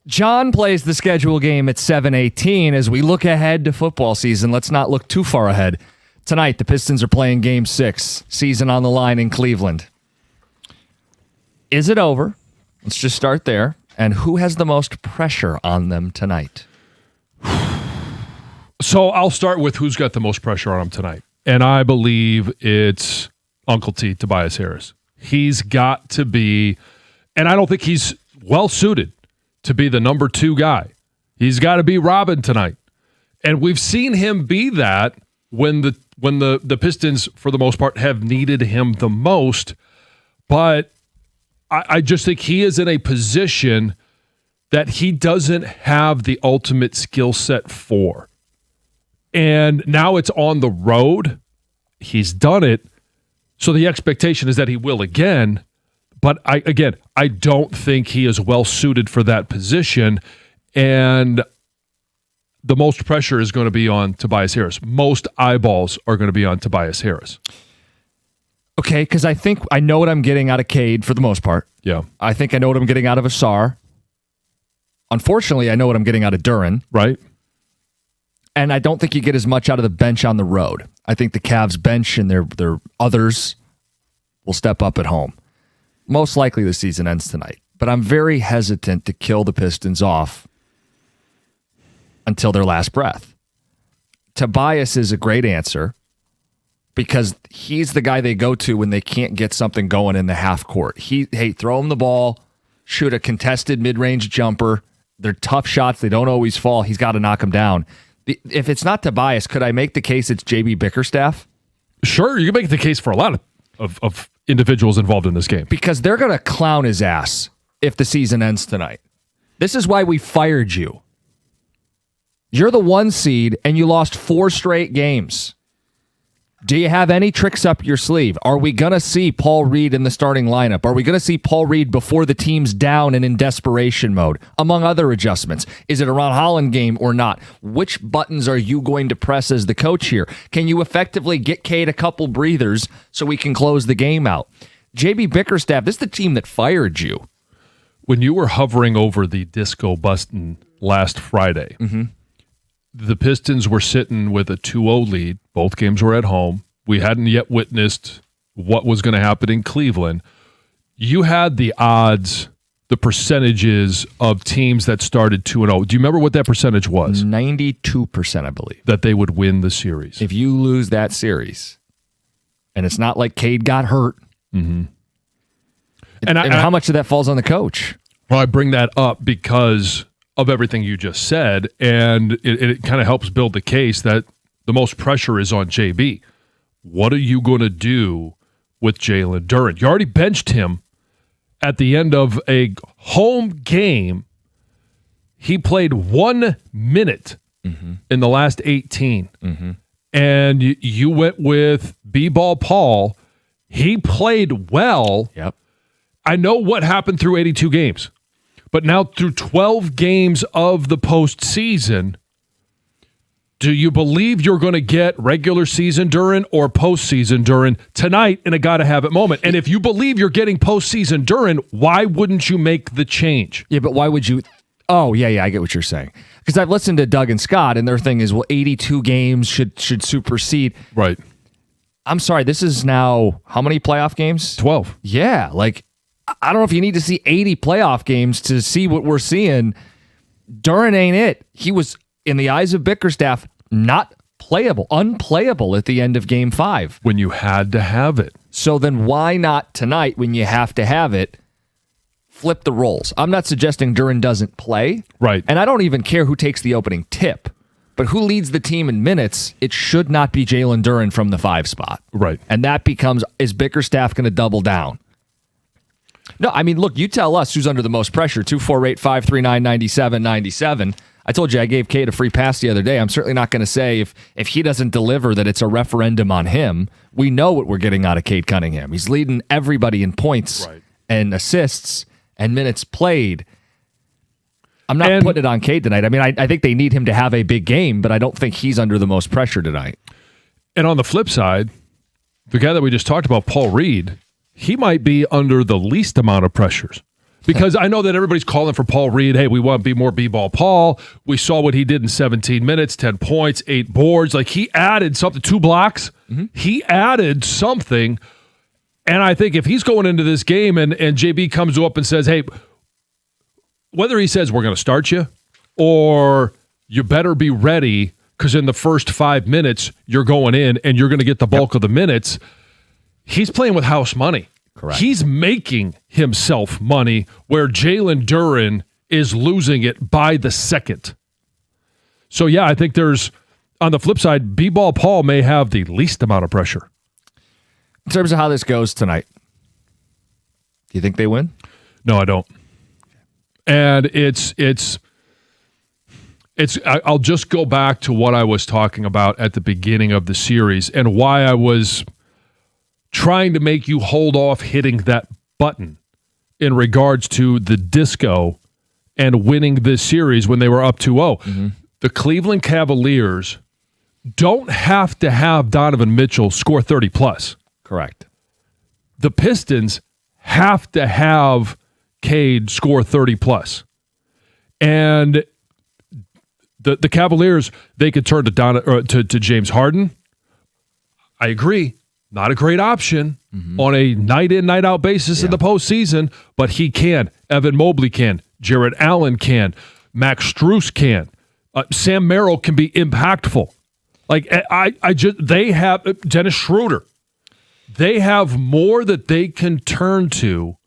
John plays the schedule game at 7:18. As we look ahead to football season, let's not look too far ahead. Tonight, the Pistons are playing Game 6, season on the line in Cleveland. Is it over? Let's just start there. And who has the most pressure on them tonight? So I'll start with who's got the most pressure on him tonight. And I believe it's Uncle T, Tobias Harris. He's got to be, and I don't think he's well-suited to be the number 2 guy. He's got to be Robin tonight. And we've seen him be that when the Pistons, for the most part, have needed him the most. But I just think he is in a position that he doesn't have the ultimate skill set for. And now it's on the road. He's done it. So the expectation is that he will again. But I don't think he is well suited for that position. And the most pressure is going to be on Tobias Harris. Most eyeballs are going to be on Tobias Harris. Okay, because I think I know what I'm getting out of Cade for the most part. Yeah. I think I know what I'm getting out of Asar. Unfortunately, I know what I'm getting out of Duren. Right. And I don't think you get as much out of the bench on the road. I think the Cavs bench and their others will step up at home. Most likely the season ends tonight. But I'm very hesitant to kill the Pistons off until their last breath. Tobias is a great answer because he's the guy they go to when they can't get something going in the half court. Throw him the ball, shoot a contested mid-range jumper. They're tough shots. They don't always fall. He's got to knock them down. If it's not Tobias, could I make the case it's JB Bickerstaff? Sure, you can make the case for a lot of individuals involved in this game. Because they're going to clown his ass if the season ends tonight. This is why we fired you. You're the 1 seed, and you lost 4 straight games. Do you have any tricks up your sleeve? Are we going to see Paul Reed in the starting lineup? Are we going to see Paul Reed before the team's down and in desperation mode, among other adjustments? Is it a Ron Holland game or not? Which buttons are you going to press as the coach here? Can you effectively get Cade a couple breathers so we can close the game out? JB Bickerstaff, this is the team that fired you. When you were hovering over the disco button last Friday, the Pistons were sitting with a 2-0 lead. Both games were at home. We hadn't yet witnessed what was going to happen in Cleveland. You had the odds, the percentages of teams that started 2-0. Do you remember what that percentage was? 92%, I believe. That they would win the series. If you lose that series, and it's not like Cade got hurt, and how much of that falls on the coach? Well, I bring that up because of everything you just said, and it kind of helps build the case that the most pressure is on JB. What are you going to do with Jalen Duren? You already benched him at the end of a home game. He played 1 minute in the last 18. And you went with B-Ball Paul. He played well. Yep. I know what happened through 82 games. But now through 12 games of the postseason, do you believe you're going to get regular season Duren or postseason Duren tonight in a gotta-have-it moment? And if you believe you're getting postseason Duren, why wouldn't you make the change? Yeah, but why would you? Oh, yeah, I get what you're saying. Because I've listened to Doug and Scott, and their thing is, well, 82 games should supersede. Right. I'm sorry, this is now how many playoff games? 12. Yeah, I don't know if you need to see 80 playoff games to see what we're seeing. Duren ain't it. He was, in the eyes of Bickerstaff, not playable, unplayable at the end of Game 5. When you had to have it. So then why not tonight, when you have to have it, flip the roles? I'm not suggesting Duren doesn't play. Right. And I don't even care who takes the opening tip. But who leads the team in minutes? It should not be Jalen Duren from the 5 spot. Right. And that becomes, is Bickerstaff going to double down? No, I mean, look, you tell us who's under the most pressure. 248-539-9797. I told you I gave Cade a free pass the other day. I'm certainly not going to say if he doesn't deliver that it's a referendum on him. We know what we're getting out of Cade Cunningham. He's leading everybody in points and assists and minutes played. I'm not putting it on Cade tonight. I mean, I think they need him to have a big game, but I don't think he's under the most pressure tonight. And on the flip side, the guy that we just talked about, Paul Reed, he might be under the least amount of pressures Because I know that everybody's calling for Paul Reed. Hey, we want to be more B-ball Paul. We saw what he did in 17 minutes, 10 points, 8 boards. Like, he added something, 2 blocks. Mm-hmm. He added something. And I think if he's going into this game and JB comes up and says, hey, whether he says we're going to start you or you better be ready because in the first 5 minutes you're going in and you're going to get the bulk of the minutes, he's playing with house money. Correct. He's making himself money where Jalen Duren is losing it by the second. So, yeah, I think there's, on the flip side, B-ball Paul may have the least amount of pressure. In terms of how this goes tonight, do you think they win? No, I don't. And I'll just go back to what I was talking about at the beginning of the series and why I was trying to make you hold off hitting that button in regards to the disco and winning this series when they were up 2-0. Mm-hmm. The Cleveland Cavaliers don't have to have Donovan Mitchell score 30+. Correct. The Pistons have to have Cade score 30+. And the Cavaliers, they could turn to James Harden. I agree. Not a great option on a night-in, night-out basis in the postseason, but he can. Evan Mobley can. Jarrett Allen can. Max Strus can. Sam Merrill can be impactful. Like, they have Dennis Schroeder. They have more that they can turn to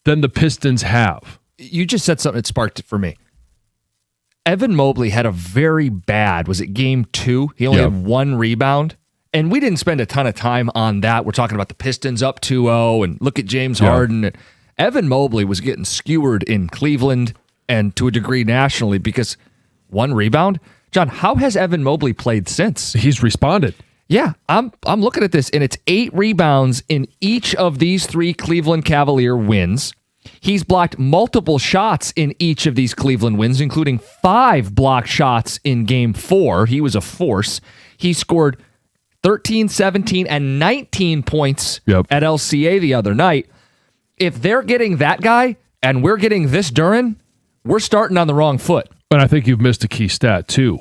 than the Pistons have. You just said something that sparked it for me. Evan Mobley had a very bad, was it game 2? He only had 1 rebound. And we didn't spend a ton of time on that. We're talking about the Pistons up 2-0 and look at James Harden. Evan Mobley was getting skewered in Cleveland and to a degree nationally because 1 rebound. John, how has Evan Mobley played since? He's responded. Yeah, I'm looking at this, and it's 8 rebounds in each of these 3 Cleveland Cavalier wins. He's blocked multiple shots in each of these Cleveland wins, including 5 blocked shots in Game 4. He was a force. He scored 13, 17, and 19 points at LCA the other night. If they're getting that guy and we're getting this Duren, we're starting on the wrong foot. But I think you've missed a key stat, too,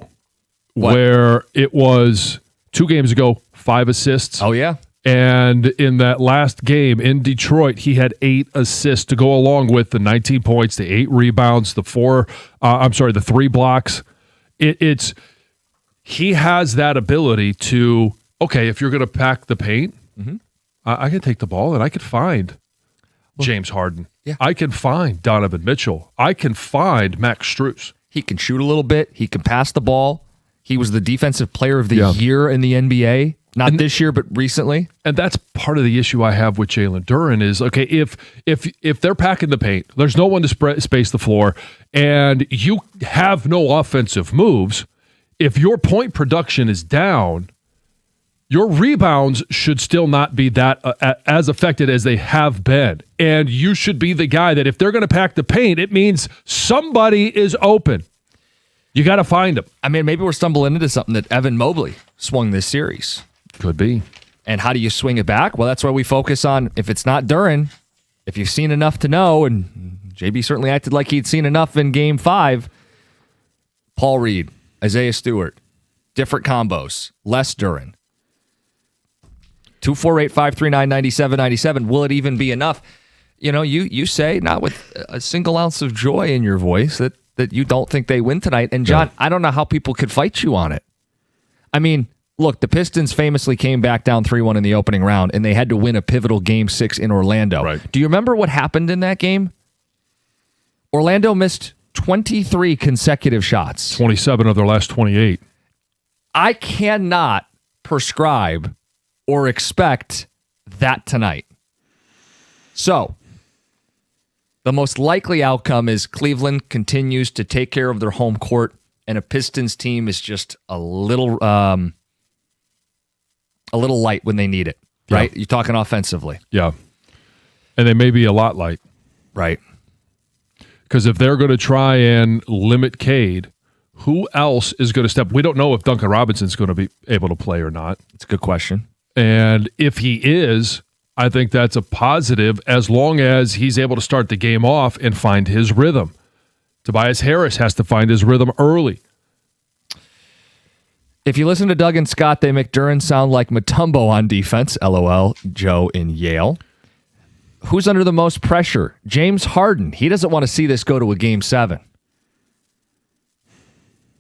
What? Where it was 2 games ago, 5 assists. Oh, yeah. And in that last game in Detroit, he had 8 assists to go along with the 19 points, the 8 rebounds, the 3 blocks. He has that ability to, okay, if you're going to pack the paint, I can take the ball and I could find James Harden. Yeah. I can find Donovan Mitchell. I can find Max Strus. He can shoot a little bit. He can pass the ball. He was the defensive player of the year in the NBA. Not this year, but recently. And that's part of the issue I have with Jalen Duren is, okay, if they're packing the paint, there's no one to space the floor, and you have no offensive moves, if your point production is down, your rebounds should still not be that as affected as they have been. And you should be the guy that if they're going to pack the paint, it means somebody is open. You got to find them. I mean, maybe we're stumbling into something that Evan Mobley swung this series. Could be. And how do you swing it back? Well, that's why we focus on, if it's not Duren, if you've seen enough to know, and JB certainly acted like he'd seen enough in Game 5, Paul Reed, Isaiah Stewart, different combos, less Duren. 248-539-9797. Will it even be enough? You know, you say, not with a single ounce of joy in your voice, that you don't think they win tonight. And John, I don't know how people could fight you on it. I mean, look, the Pistons famously came back down 3-1 in the opening round, and they had to win a pivotal Game 6 in Orlando. Right. Do you remember what happened in that game? Orlando missed 23 consecutive shots. 27 of their last 28. I cannot prescribe or expect that tonight. So, the most likely outcome is Cleveland continues to take care of their home court, and a Pistons team is just a little light when they need it, right? You're talking offensively. Yeah. And they may be a lot light. Right. Because if they're going to try and limit Cade, who else is going to step? We don't know if Duncan Robinson's going to be able to play or not. It's a good question. And if he is, I think that's a positive as long as he's able to start the game off and find his rhythm. Tobias Harris has to find his rhythm early. If you listen to Doug and Scott, they make Duren sound like Mutombo on defense. LOL, Joe in Yale. Who's under the most pressure? James Harden. He doesn't want to see this go to a Game 7.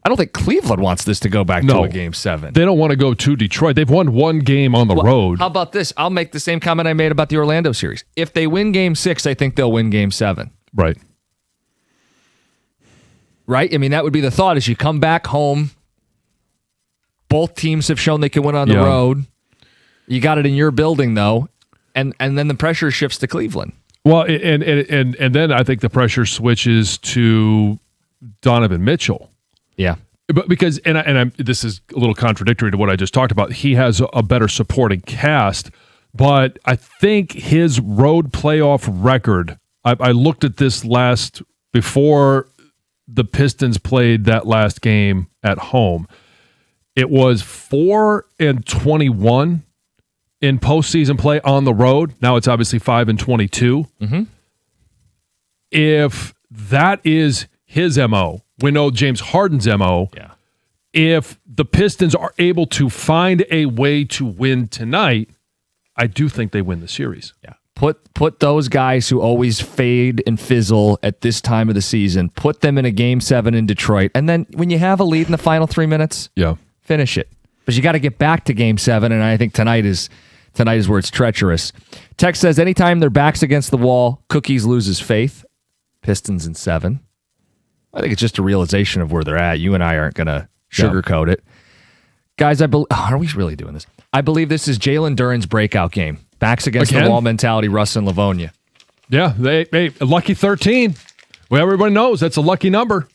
I don't think Cleveland wants this to go back to a Game 7. They don't want to go to Detroit. They've won one game on the road. How about this? I'll make the same comment I made about the Orlando series. If they win Game 6, I think they'll win Game 7. Right. Right? I mean, that would be the thought as you come back home. Both teams have shown they can win on the road. You got it in your building, though, and then the pressure shifts to Cleveland. Well, and then I think the pressure switches to Donovan Mitchell. Yeah. But because this is a little contradictory to what I just talked about. He has a better supporting cast, but I think his road playoff record. I looked at this before the Pistons played that last game at home. It was 4-21 in postseason play on the road. Now it's obviously 5-22. Mm-hmm. If that is his MO, we know James Harden's MO. Yeah. If the Pistons are able to find a way to win tonight, I do think they win the series. Yeah. Put those guys who always fade and fizzle at this time of the season, put them in a Game 7 in Detroit, and then when you have a lead in the final 3 minutes, finish it. But you got to get back to Game 7, and I think tonight is where it's treacherous. Tex says, anytime their back's against the wall, Cookies loses faith. Pistons in 7. I think it's just a realization of where they're at. You and I aren't going to sugarcoat it. Guys, are we really doing this? I believe this is Jalen Duren's breakout game. Backs against the wall mentality, Russ and Livonia. Yeah, they lucky 13. Well, everybody knows that's a lucky number.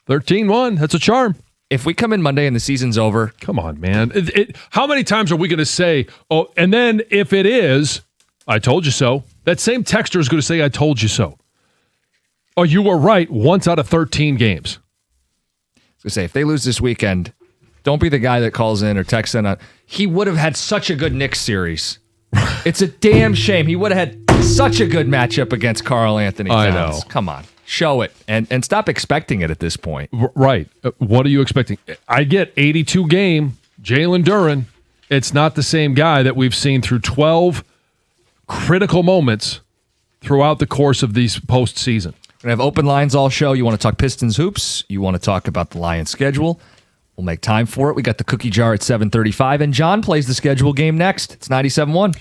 13-1, that's a charm. If we come in Monday and the season's over. Come on, man. How many times are we going to say, oh, and then if it is, I told you so, that same texter is going to say, I told you so. Oh, you were right once out of 13 games. I was going to say, if they lose this weekend, don't be the guy that calls in or texts in. He would have had such a good Knicks series. It's a damn shame. He would have had such a good matchup against Karl Anthony Towns. I know. Come on. Show it. And stop expecting it at this point. Right. What are you expecting? I get 82 game, Jalen Duren. It's not the same guy that we've seen through 12 critical moments throughout the course of these postseason. We're going to have open lines all show. You want to talk Pistons hoops? You want to talk about the Lions schedule? We'll make time for it. We got the cookie jar at 7:35, and John plays the schedule game next. It's 97.1.